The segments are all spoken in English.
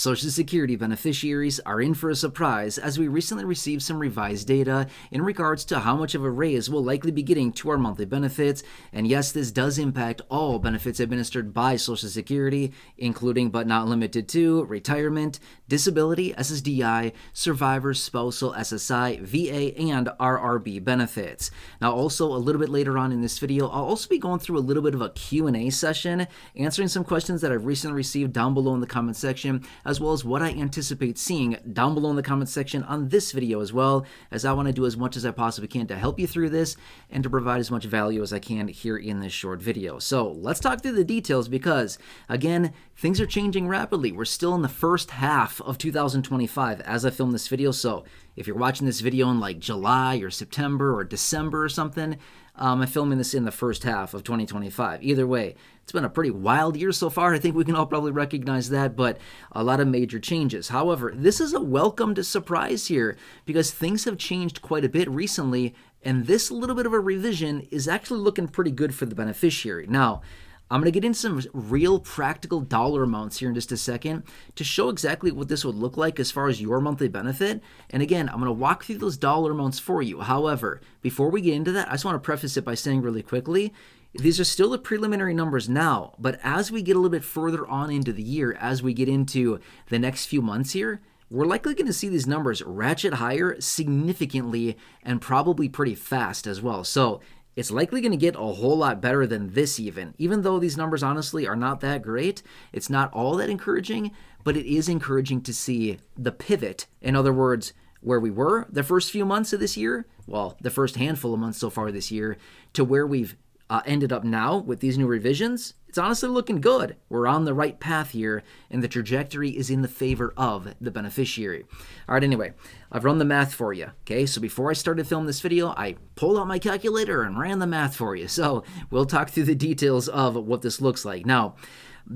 Social Security beneficiaries are in for a surprise as we recently received some revised data in regards to how much of a raise we'll likely be getting to our monthly benefits. And yes, this does impact all benefits administered by Social Security, including but not limited to retirement, disability, SSDI, survivors, spousal, SSI, VA, and RRB benefits. Now, also a little bit later on in this video, I'll also be going through a little bit of a Q&A session, answering some questions that I've recently received down below in the comment section, as well as what I anticipate seeing down below in the comment section on this video as well, as I want to do as much as I possibly can to help you through this and to provide as much value as I can here in this short video. So let's talk through the details because, again, things are changing rapidly. We're still in the first half of 2025 as I film this video, so if you're watching this video in like July or September or December or something, I'm filming this in the first half of 2025. Either way, it's been a pretty wild year so far. I think we can all probably recognize that, but a lot of major changes. However, this is a welcomed surprise here because things have changed quite a bit recently, and this little bit of a revision is actually looking pretty good for the beneficiary. Now, I'm going to get into some real practical dollar amounts here in just a second to show exactly what this would look like as far as your monthly benefit. And again, I'm going to walk through those dollar amounts for you. However, before we get into that, I just want to preface it by saying really quickly, these are still the preliminary numbers now, but as we get a little bit further on into the year, as we get into the next few months here, we're likely going to see these numbers ratchet higher significantly and probably pretty fast as well. So it's likely going to get a whole lot better than this even though these numbers honestly are not that great. It's not all that encouraging, but it is encouraging to see the pivot. In other words, where we were the first few months of this year, well, the first handful of months so far this year, to where we've ended up now with these new revisions. It's honestly looking good. We're on the right path here, and the trajectory is in the favor of the beneficiary. All right, anyway, I've run the math for you, okay? So before I started filming this video, I pulled out my calculator and ran the math for you. So we'll talk through the details of what this looks like. Now,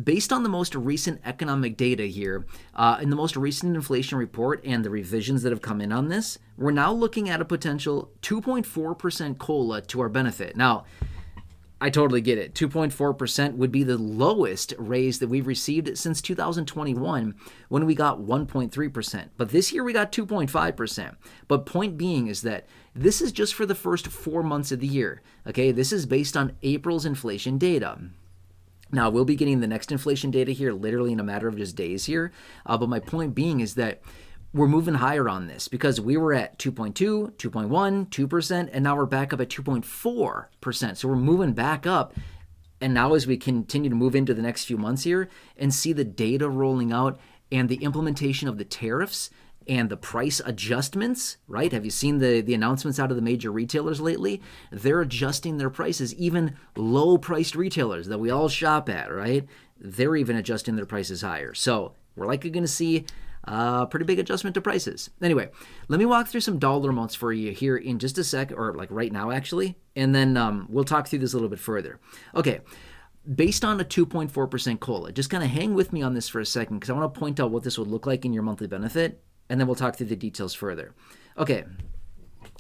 based on the most recent economic data here, in the most recent inflation report and the revisions that have come in on this, we're now looking at a potential 2.4% COLA to our benefit. Now, I totally get it. 2.4% would be the lowest raise that we've received since 2021 when we got 1.3%. But this year we got 2.5%. But point being is that this is just for the first 4 months of the year. Okay, this is based on April's inflation data. Now, we'll be getting the next inflation data here literally in a matter of just days here. But my point being is that we're moving higher on this because we were at 2.2, 2.1, 2%, and now we're back up at 2.4%. So we're moving back up. And now as we continue to move into the next few months here and see the data rolling out and the implementation of the tariffs and the price adjustments, right? Have you seen the announcements out of the major retailers lately? They're adjusting their prices, even low-priced retailers that we all shop at, right? They're even adjusting their prices higher. So we're likely going to see pretty big adjustment to prices. Anyway, let me walk through some dollar amounts for you here in just a sec, or like right now actually, and then we'll talk through this a little bit further. Okay, based on a 2.4% COLA, just kind of hang with me on this for a second because I want to point out what this would look like in your monthly benefit, and then we'll talk through the details further. Okay,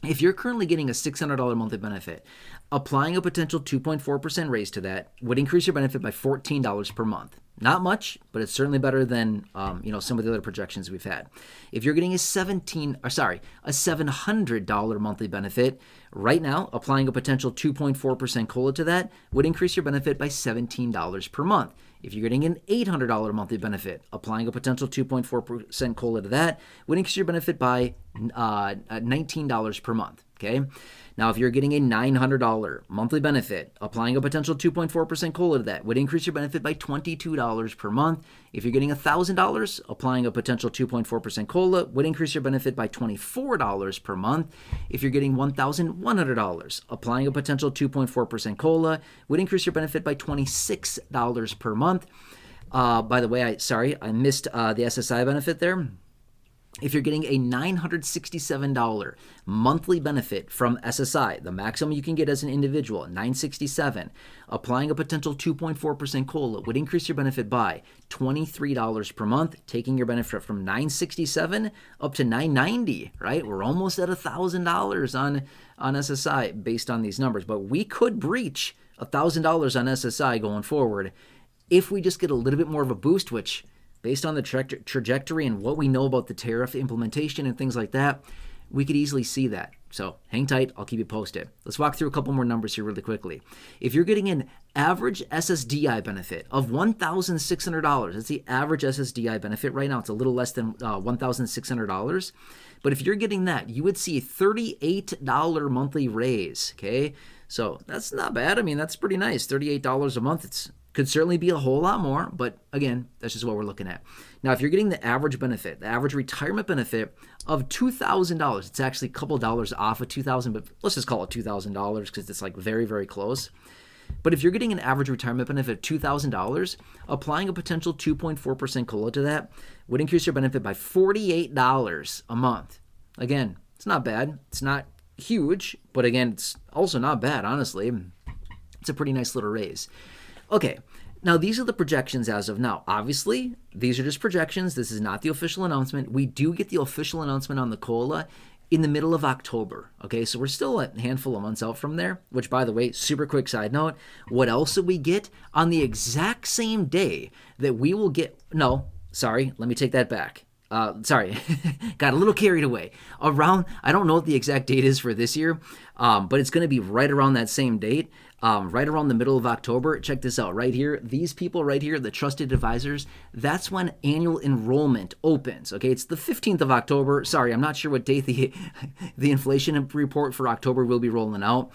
if you're currently getting a $600 monthly benefit, applying a potential 2.4% raise to that would increase your benefit by $14 per month. Not much, but it's certainly better than some of the other projections we've had. If you're getting a $700 monthly benefit, right now, applying a potential 2.4% COLA to that would increase your benefit by $17 per month. If you're getting an $800 monthly benefit, applying a potential 2.4% COLA to that would increase your benefit by $19 per month. Okay. Now, if you're getting a $900 monthly benefit, applying a potential 2.4% COLA to that would increase your benefit by $22 per month. If you're getting $1,000, applying a potential 2.4% COLA would increase your benefit by $24 per month. If you're getting $1,100, applying a potential 2.4% COLA would increase your benefit by $26 per month. By the way, I missed the SSI benefit there. If you're getting a $967 monthly benefit from SSI, the maximum you can get as an individual, $967, applying a potential 2.4% COLA would increase your benefit by $23 per month, taking your benefit from $967 up to $990, right? We're almost at $1,000 on SSI based on these numbers, but we could breach $1,000 on SSI going forward if we just get a little bit more of a boost, which based on the trajectory and what we know about the tariff implementation and things like that, we could easily see that. So hang tight, I'll keep you posted. Let's walk through a couple more numbers here really quickly. If you're getting an average SSDI benefit of $1,600, that's the average SSDI benefit right now. It's a little less than $1,600. But if you're getting that, you would see a $38 monthly raise, okay? So that's not bad. I mean, that's pretty nice. $38 a month. Could certainly be a whole lot more, but again, that's just what we're looking at. Now, if you're getting the average benefit, the average retirement benefit of $2,000, it's actually a couple dollars off of $2,000, but let's just call it $2,000 because it's like very, very close. But if you're getting an average retirement benefit of $2,000, applying a potential 2.4% COLA to that would increase your benefit by $48 a month. Again, it's not bad. It's not huge, but again, it's also not bad, honestly. It's a pretty nice little raise. Okay, now these are the projections as of now. Obviously, these are just projections. This is not the official announcement. We do get the official announcement on the COLA in the middle of October. Okay, so we're still a handful of months out from there, which, by the way, super quick side note, what else did we get on the exact same day that we will get, no, sorry, let me take that back. Sorry, got a little carried away. Around, I don't know what the exact date is for this year, but it's going to be right around that same date. Right around the middle of October. Check this out right here. These people right here, the trusted advisors, that's when annual enrollment opens. Okay, it's the 15th of October. Sorry, I'm not sure what date the inflation report for October will be rolling out,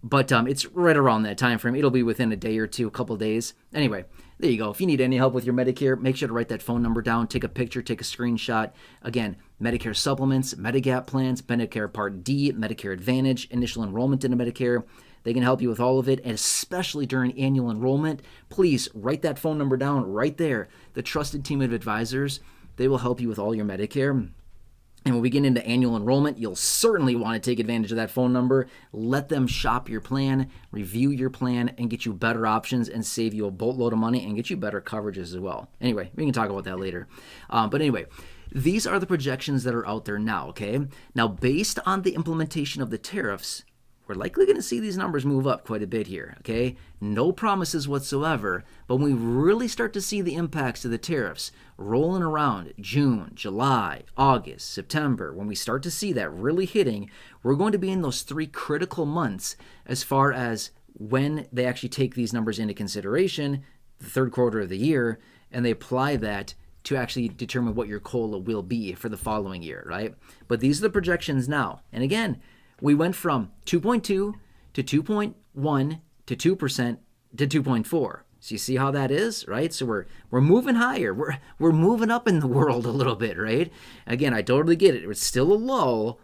but it's right around that time frame. It'll be within a day or two, a couple days. Anyway, there you go. If you need any help with your Medicare, make sure to write that phone number down, take a picture, take a screenshot. Again, Medicare supplements, Medigap plans, Medicare Part D, Medicare Advantage, initial enrollment into Medicare. They can help you with all of it, and especially during annual enrollment. Please write that phone number down right there. The trusted team of advisors, they will help you with all your Medicare. And when we get into annual enrollment, you'll certainly want to take advantage of that phone number. Let them shop your plan, review your plan, and get you better options and save you a boatload of money and get you better coverages as well. Anyway, we can talk about that later. But anyway, these are the projections that are out there now, okay? Now, based on the implementation of the tariffs, we're likely going to see these numbers move up quite a bit here, okay? No promises whatsoever, but when we really start to see the impacts of the tariffs rolling around June, July, August, September, when we start to see that really hitting, we're going to be in those 3 critical months as far as when they actually take these numbers into consideration, the third quarter of the year, and they apply that to actually determine what your COLA will be for the following year, right? But these are the projections now. And again, we went from 2.2 to 2.1 to 2% to 2.4. So you see how that is, right? So we're moving higher. We're moving up in the world a little bit, right? Again, I totally get it. It's still a low,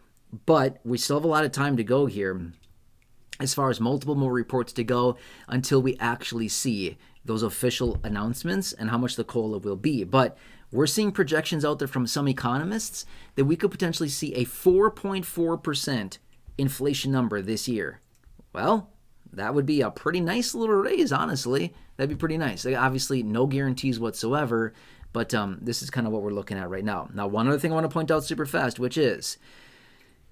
but we still have a lot of time to go here as far as multiple more reports to go until we actually see those official announcements and how much the COLA will be. But we're seeing projections out there from some economists that we could potentially see a 4.4% inflation number this year. Well, that would be a pretty nice little raise, honestly. That'd be pretty nice. Obviously, no guarantees whatsoever, but this is kind of what we're looking at right now. Now, one other thing I want to point out super fast, which is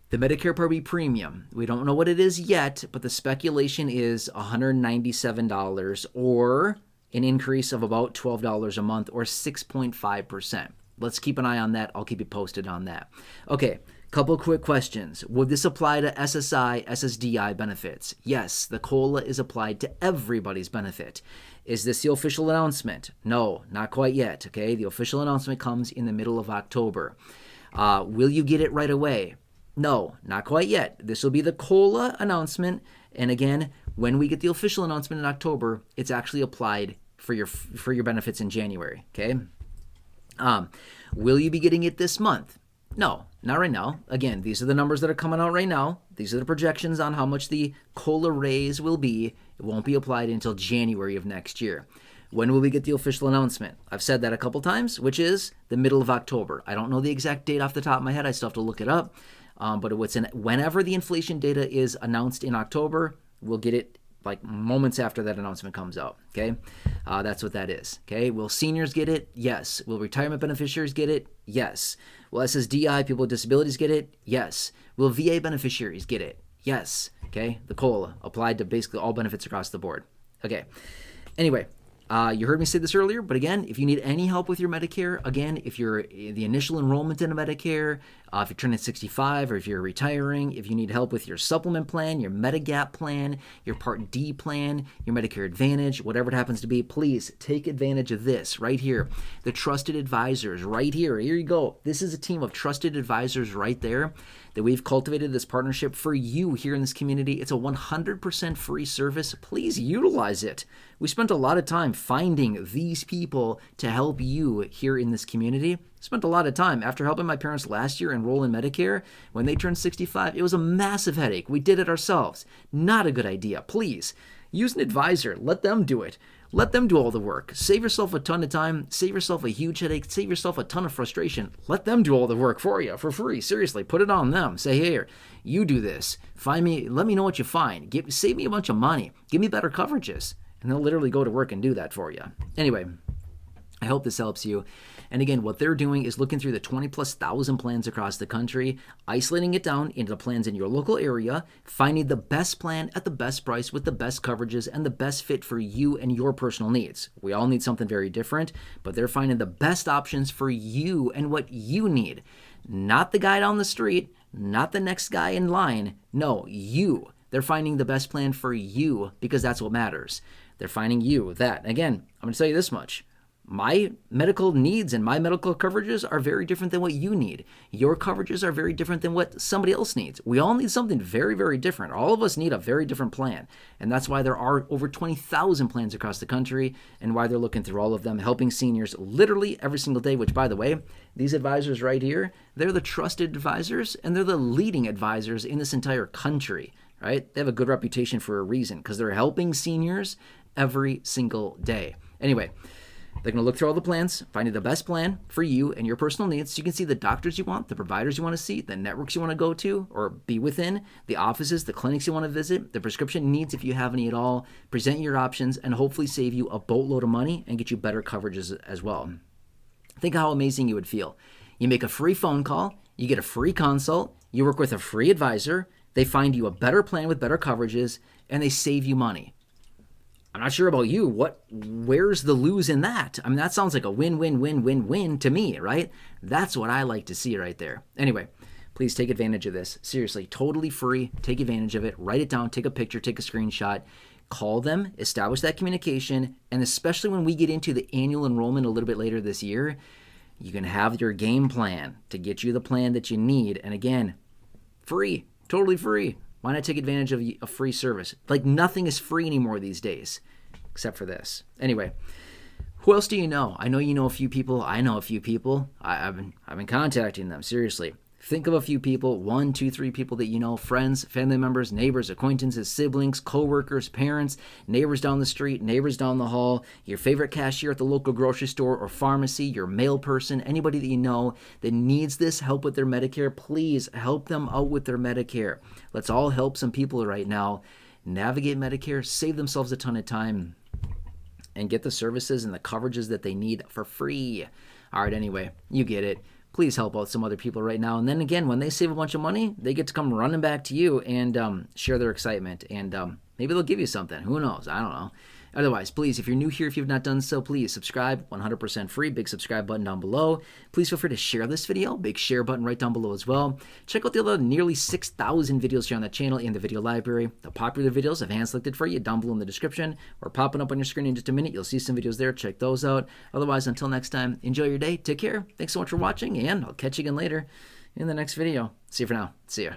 the Medicare Part B premium. We don't know what it is yet, but the speculation is $197 or an increase of about $12 a month or 6.5%. Let's keep an eye on that. I'll keep you posted on that. Okay. Couple quick questions. Would this apply to SSI, SSDI benefits? Yes, the COLA is applied to everybody's benefit. Is this the official announcement? No, not quite yet, okay? The official announcement comes in the middle of October. Will you get it right away? No, not quite yet. This will be the COLA announcement, and again, when we get the official announcement in October, it's actually applied for your benefits in January, okay? Will you be getting it this month? No, not right now. Again, these are the numbers that are coming out right now. These are the projections on how much the COLA raise will be. It won't be applied until January of next year. When will we get the official announcement? I've said that a couple times, which is the middle of October. I don't know the exact date off the top of my head. I still have to look it up. But whenever the inflation data is announced in October, we'll get it like moments after that announcement comes out, okay? That's what that is, okay? Will seniors get it? Yes. Will retirement beneficiaries get it? Yes. Will SSDI, people with disabilities, get it? Yes. Will VA beneficiaries get it? Yes, okay? The COLA applied to basically all benefits across the board. Okay, anyway, You heard me say this earlier, but again, if you need any help with your Medicare, again, if you're the initial enrollment in a Medicare, if you're turning 65 or if you're retiring, if you need help with your supplement plan, your Medigap plan, your Part D plan, your Medicare Advantage, whatever it happens to be, please take advantage of this right here. The trusted advisors right here. Here you go. This is a team of trusted advisors right there that we've cultivated this partnership for you here in this community. It's a 100% free service. Please utilize it. We spent a lot of time finding these people to help you here in this community. Spent a lot of time after helping my parents last year enroll in Medicare. When they turned 65, it was a massive headache. We did it ourselves. Not a good idea. Please use an advisor. Let them do it. Let them do all the work. Save yourself a ton of time. Save yourself a huge headache. Save yourself a ton of frustration. Let them do all the work for you for free. Seriously, put it on them. Say, here, you do this. Find me. Let me know what you find. Save me a bunch of money. Give me better coverages. And they'll literally go to work and do that for you. Anyway, I hope this helps you. And again, what they're doing is looking through the 20,000+ plans across the country, isolating it down into the plans in your local area, finding the best plan at the best price with the best coverages and the best fit for you and your personal needs. We all need something very different, but they're finding the best options for you and what you need. Not the guy down the street, not the next guy in line. No, you. They're finding the best plan for you because that's what matters. They're finding you that. Again, I'm going to tell you this much. My medical needs and my medical coverages are very different than what you need. Your coverages are very different than what somebody else needs. We all need something very, very different. All of us need a very different plan. And that's why there are over 20,000 plans across the country and why they're looking through all of them, helping seniors literally every single day, which, by the way, these advisors right here, they're the trusted advisors and they're the leading advisors in this entire country, right? They have a good reputation for a reason because they're helping seniors every single day. Anyway, they're going to look through all the plans, finding the best plan for you and your personal needs so you can see the doctors you want, the providers you want to see, the networks you want to go to or be within, the offices, the clinics you want to visit, the prescription needs if you have any at all, present your options, and hopefully save you a boatload of money and get you better coverages as well. Think how amazing you would feel. You make a free phone call, you get a free consult, you work with a free advisor, they find you a better plan with better coverages, and they save you money. I'm not sure about you. Where's the lose in that? I mean, that sounds like a win-win-win-win-win to me, right? That's what I like to see right there. Anyway, please take advantage of this. Seriously, totally free. Take advantage of it. Write it down. Take a picture. Take a screenshot. Call them. Establish that communication. And especially when we get into the annual enrollment a little bit later this year, you can have your game plan to get you the plan that you need. And again, free. Totally free. Why not take advantage of a free service? Like nothing is free anymore these days, except for this. Anyway, who else do you know? I know you know a few people. I know a few people. I've been contacting them. Seriously. Think of a few people, 1, 2, 3 people that you know, friends, family members, neighbors, acquaintances, siblings, coworkers, parents, neighbors down the street, neighbors down the hall, your favorite cashier at the local grocery store or pharmacy, your mail person, anybody that you know that needs this help with their Medicare. Please help them out with their Medicare. Let's all help some people right now navigate Medicare, save themselves a ton of time, and get the services and the coverages that they need for free. All right, anyway, you get it. Please help out some other people right now. And then again, when they save a bunch of money, they get to come running back to you and share their excitement. And maybe they'll give you something. Who knows? I don't know. Otherwise, please, if you're new here, if you've not done so, please subscribe, 100% free, big subscribe button down below. Please feel free to share this video, big share button right down below as well. Check out the other nearly 6,000 videos here on the channel in the video library. The popular videos I've hand-selected for you down below in the description or popping up on your screen in just a minute. You'll see some videos there. Check those out. Otherwise, until next time, enjoy your day. Take care. Thanks so much for watching, and I'll catch you again later in the next video. See you for now. See ya.